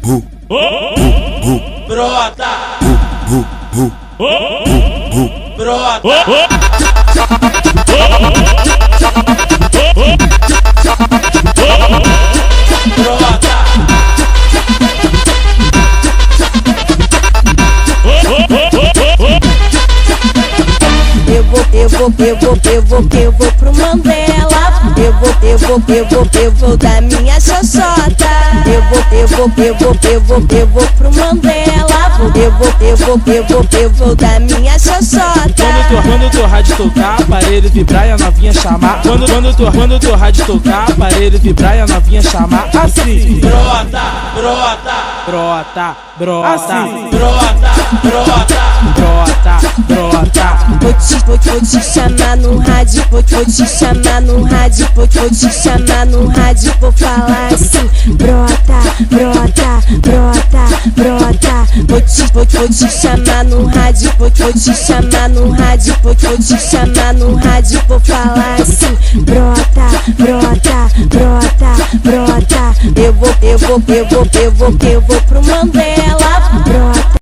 Brota, brota. Eu vou pro Mandela. Eu vou da minha xoxota. Eu vou pro Mandela. Eu vou da minha xoxota. Quando teu rádio tocar, aparelho vibrar e a novinha chamar. Quando teu rádio tocar, aparelho vibrar e a novinha chamar. Assim, brota, brota, brota, brota, assim, brota, brota, brota, brota. Vou te chamar no rádio, vou te chamar no rádio, vou te chamar no rádio, vou falar assim, brota, brota, brota, brota. Vou te chamar no rádio, vou te chamar no rádio, vou te chamar no rádio, vou falar assim, brota, brota, brota, brota. Eu vou pro Mandela, brota.